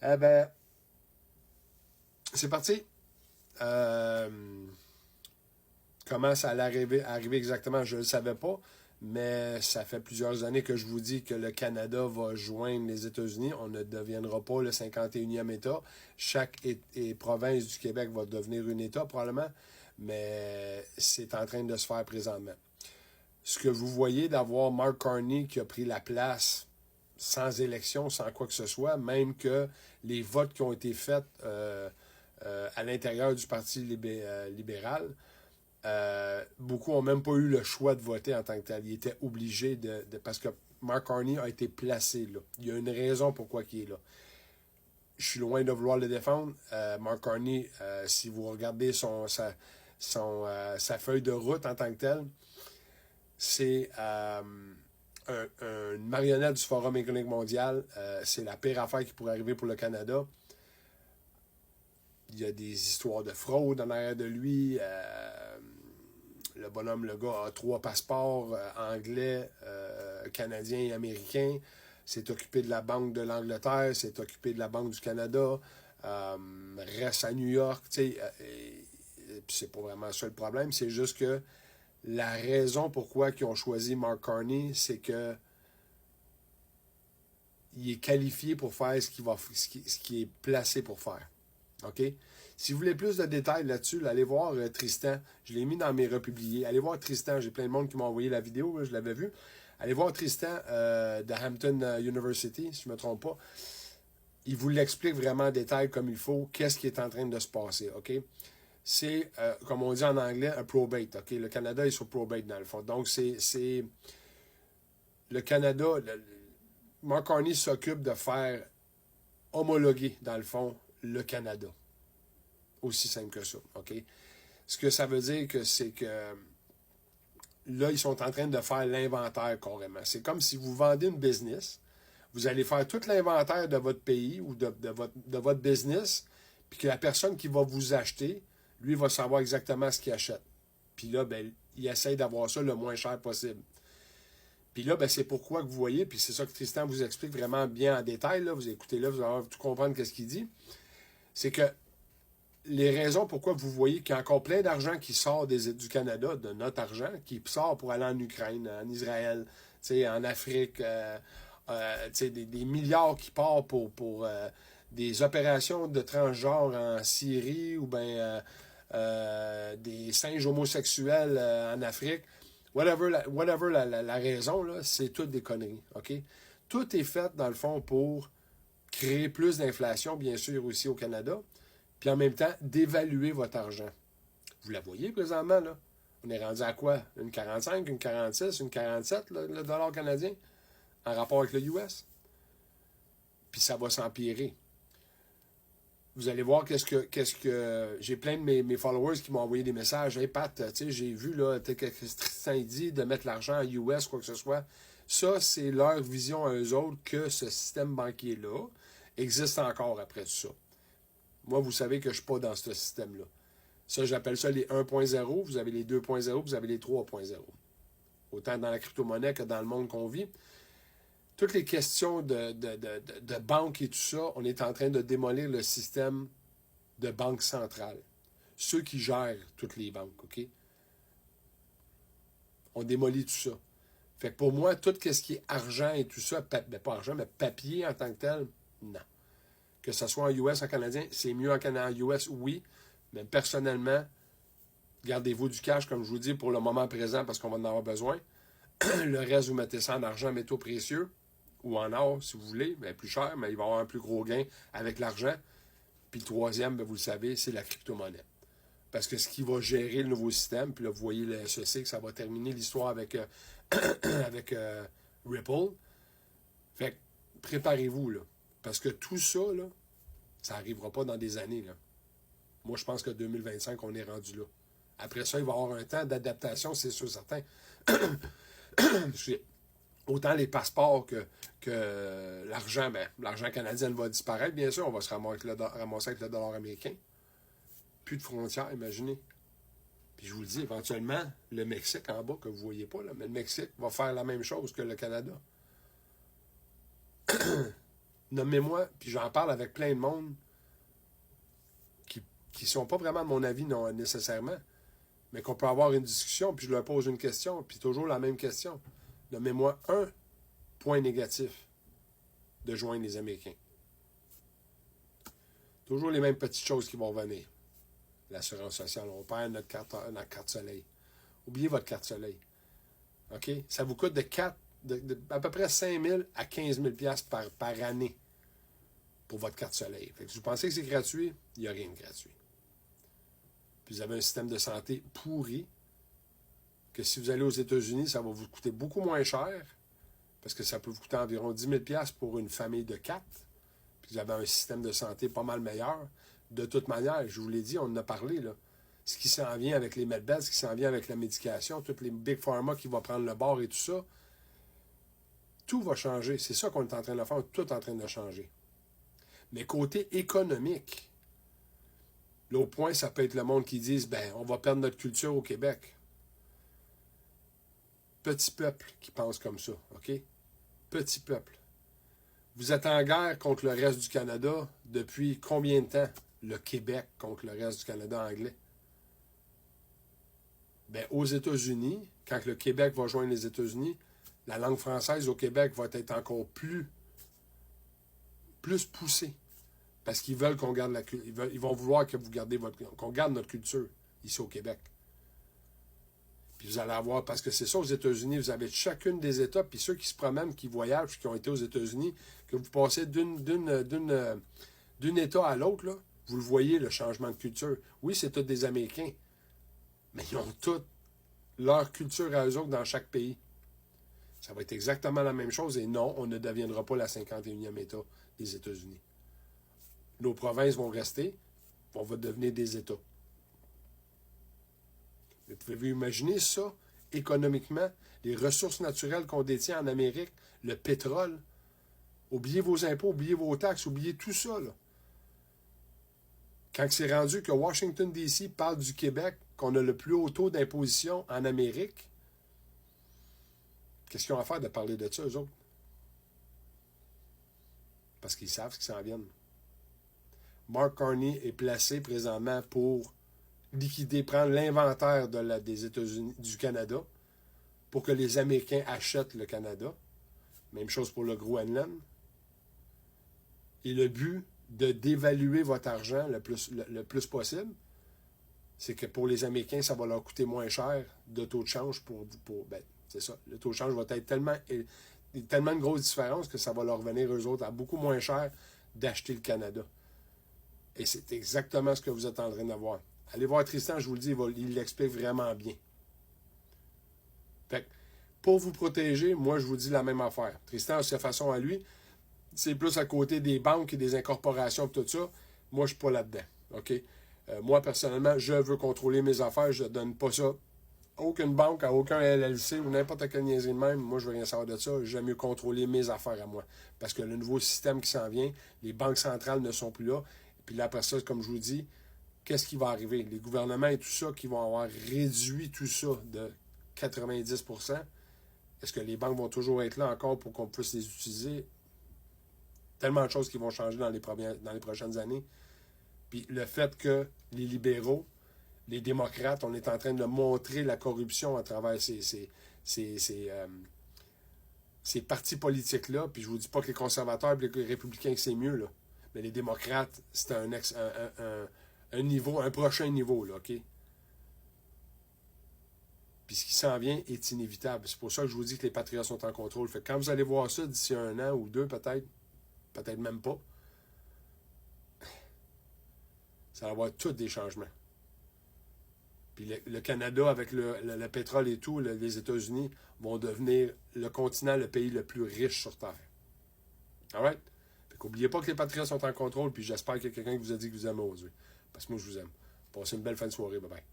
Eh ben, c'est parti. Comment ça allait arriver exactement, je ne le savais pas, mais ça fait plusieurs années que je vous dis que le Canada va joindre les États-Unis. On ne deviendra pas le 51e État. Chaque province du Québec va devenir un État probablement, mais c'est en train de se faire présentement. Ce que vous voyez d'avoir Mark Carney qui a pris la place sans élection, sans quoi que ce soit, même que les votes qui ont été faits à l'intérieur du Parti libéral, beaucoup n'ont même pas eu le choix de voter en tant que tel. Ils étaient obligés parce que Mark Carney a été placé là. Il y a une raison pourquoi il est là. Je suis loin de vouloir le défendre. Mark Carney, si vous regardez sa feuille de route en tant que tel, c'est une marionnette du Forum économique mondial. C'est la pire affaire qui pourrait arriver pour le Canada. Il y a des histoires de fraude en arrière de lui. Le bonhomme, le gars, a 3 passeports anglais, canadiens et américains. S'est occupé de la Banque de l'Angleterre, s'est occupé de la Banque du Canada, reste à New York. C'est pas vraiment ça le problème. C'est juste que la raison pourquoi ils ont choisi Mark Carney, c'est que il est qualifié pour faire ce qui est placé pour faire. OK? Si vous voulez plus de détails là-dessus, là, allez voir Tristan. Je l'ai mis dans mes republiés. Allez voir Tristan. J'ai plein de monde qui m'a envoyé la vidéo. Là, je l'avais vu. Allez voir Tristan de Hampton University, si je ne me trompe pas. Il vous l'explique vraiment en détail comme il faut. Qu'est-ce qui est en train de se passer. OK? C'est, comme on dit en anglais, un probate. OK? Le Canada est sur probate, dans le fond. Donc, c'est le Canada... Mark Carney s'occupe de faire homologuer, dans le fond, le Canada. Aussi simple que ça, OK? Ce que ça veut dire, c'est que là, ils sont en train de faire l'inventaire carrément. C'est comme si vous vendez une business, vous allez faire tout l'inventaire de votre pays ou de votre business, puis que la personne qui va vous acheter, lui, va savoir exactement ce qu'il achète. Puis là, ben, il essaye d'avoir ça le moins cher possible. Puis là, ben, c'est pourquoi que vous voyez, puis c'est ça que Tristan vous explique vraiment bien en détail, là, vous écoutez là, vous allez tout comprendre qu'est-ce qu'il dit. C'est que les raisons pourquoi vous voyez qu'il y a encore plein d'argent qui sort du Canada, de notre argent, qui sort pour aller en Ukraine, en Israël, en Afrique, des milliards qui partent pour des opérations de transgenre en Syrie ou bien des singes homosexuels en Afrique. Whatever la raison, là, c'est toutes des conneries. OK? Tout est fait, dans le fond, pour créer plus d'inflation, bien sûr, aussi au Canada, puis en même temps, d'évaluer votre argent. Vous la voyez présentement, là? On est rendu à quoi? Une 45, une 46, une 47, là, le dollar canadien, en rapport avec le US? Puis ça va s'empirer. Vous allez voir qu'est-ce que j'ai plein de mes followers qui m'ont envoyé des messages. Hey Pat, tu sais, j'ai vu là, que Tristan dit de mettre l'argent en US, quoi que ce soit. Ça, c'est leur vision à eux autres que ce système banquier-là existe encore après tout ça. Moi, vous savez que je ne suis pas dans ce système-là. Ça, j'appelle ça les 1.0, vous avez les 2.0, vous avez les 3.0. Autant dans la crypto-monnaie que dans le monde qu'on vit. Toutes les questions de banque et tout ça, on est en train de démolir le système de banque centrale. Ceux qui gèrent toutes les banques, OK? On démolit tout ça. Fait que pour moi, tout ce qui est argent et tout ça, pas argent, mais papier en tant que tel, non. Que ce soit en US, en canadien, c'est mieux en US, oui, mais personnellement, gardez-vous du cash, comme je vous dis, pour le moment présent, parce qu'on va en avoir besoin. Le reste, vous mettez ça en argent, métaux précieux, ou en or, si vous voulez, mais plus cher, mais il va y avoir un plus gros gain avec l'argent. Puis le troisième, bien, vous le savez, c'est la crypto-monnaie. Parce que ce qui va gérer le nouveau système, puis là, vous voyez le SEC, que ça va terminer l'histoire avec, avec Ripple. Fait que préparez-vous, là. Parce que tout ça, là, ça n'arrivera pas dans des années, là. Moi, je pense que 2025, on est rendu là. Après ça, il va y avoir un temps d'adaptation, c'est sûr, certain. Autant les passeports que l'argent, ben, l'argent canadien va disparaître, bien sûr, on va se ramasser avec le dollar américain. Plus de frontières, imaginez. Puis je vous le dis, éventuellement, le Mexique en bas, que vous ne voyez pas, là, mais le Mexique va faire la même chose que le Canada. Nommez-moi, puis j'en parle avec plein de monde qui ne sont pas vraiment de mon avis non, nécessairement, mais qu'on peut avoir une discussion, puis je leur pose une question, puis toujours la même question. Nommez-moi un point négatif de joindre les Américains. Toujours les mêmes petites choses qui vont revenir. L'assurance sociale, on perd notre carte soleil. Oubliez votre carte soleil. OK? Ça vous coûte à peu près 5 000 à 15 000 par année pour votre carte soleil. Fait que si vous pensez que c'est gratuit, il n'y a rien de gratuit. Puis vous avez un système de santé pourri, que si vous allez aux États-Unis, ça va vous coûter beaucoup moins cher, parce que ça peut vous coûter environ 10 000 pour une famille de 4. Puis vous avez un système de santé pas mal meilleur. De toute manière, je vous l'ai dit, on en a parlé, là. Ce qui s'en vient avec les medbeds, ce qui s'en vient avec la médication, toutes les big pharma qui vont prendre le bord et tout ça, tout va changer. C'est ça qu'on est en train de faire, tout est en train de changer. Mais côté économique, l'autre point, ça peut être le monde qui dit, on va perdre notre culture au Québec. Petit peuple qui pense comme ça, OK? Petit peuple. Vous êtes en guerre contre le reste du Canada depuis combien de temps? Le Québec contre le reste du Canada anglais. Aux États-Unis, quand le Québec va joindre les États-Unis, la langue française au Québec va être encore plus poussée. Parce qu'ils veulent qu'on garde la culture. Ils vont vouloir que vous gardez qu'on garde notre culture ici au Québec. Puis vous allez avoir, parce que c'est ça aux États-Unis, vous avez chacune des États, puis ceux qui se promènent, qui voyagent, qui ont été aux États-Unis, que vous passez d'un État à l'autre, là, vous le voyez, le changement de culture. Oui, c'est tous des Américains, mais ils ont toute leur culture à eux autres dans chaque pays. Ça va être exactement la même chose, et non, on ne deviendra pas la 51e État des États-Unis. Nos provinces vont rester, on va devenir des États. Mais pouvez-vous imaginer ça, économiquement, les ressources naturelles qu'on détient en Amérique, le pétrole, oubliez vos impôts, oubliez vos taxes, oubliez tout ça, là. Quand c'est rendu que Washington, D.C. parle du Québec, qu'on a le plus haut taux d'imposition en Amérique, qu'est-ce qu'ils ont à faire de parler de ça, eux autres? Parce qu'ils savent ce qu'ils s'en viennent. Mark Carney est placé présentement pour liquider, prendre l'inventaire des États-Unis, du Canada, pour que les Américains achètent le Canada. Même chose pour le Groenland. Et le but de dévaluer votre argent le plus possible, c'est que pour les Américains, ça va leur coûter moins cher de taux de change c'est ça. Le taux de change va être tellement une grosse différence que ça va leur revenir, eux autres, à beaucoup moins cher d'acheter le Canada. Et c'est exactement ce que vous êtes en train de voir. Allez voir Tristan, je vous le dis, il l'explique vraiment bien. Fait que, pour vous protéger, moi, je vous dis la même affaire. Tristan a sa façon à lui. C'est plus à côté des banques et des incorporations et tout ça. Moi, je ne suis pas là-dedans. OK? Moi, personnellement, je veux contrôler mes affaires. Je ne donne pas ça à aucune banque, à aucun LLC ou n'importe quel niaiserie de même. Moi, je ne veux rien savoir de ça. J'aime mieux contrôler mes affaires à moi. Parce que le nouveau système qui s'en vient, les banques centrales ne sont plus là. Puis là, après ça, comme je vous dis, qu'est-ce qui va arriver? Les gouvernements et tout ça qui vont avoir réduit tout ça de 90%. Est-ce que les banques vont toujours être là encore pour qu'on puisse les utiliser? Tellement de choses qui vont changer dans les prochaines années. Puis le fait que les libéraux, les démocrates, on est en train de montrer la corruption à travers ces partis politiques-là. Puis je vous dis pas que les conservateurs et les républicains, c'est mieux, là. Mais les démocrates, c'est un prochain niveau, là, OK? Puis ce qui s'en vient est inévitable. C'est pour ça que je vous dis que les patriotes sont en contrôle. Fait que quand vous allez voir ça d'ici 1 an ou 2, peut-être même pas, ça va avoir tous des changements. Puis le Canada, avec le pétrole et tout, les États-Unis vont devenir le continent, le pays le plus riche sur Terre. All right? Fait qu'oubliez pas que les patriotes sont en contrôle, puis j'espère qu'il y a quelqu'un qui vous a dit que vous aimez aujourd'hui. Parce que moi, je vous aime. Passez une belle fin de soirée. Bye bye.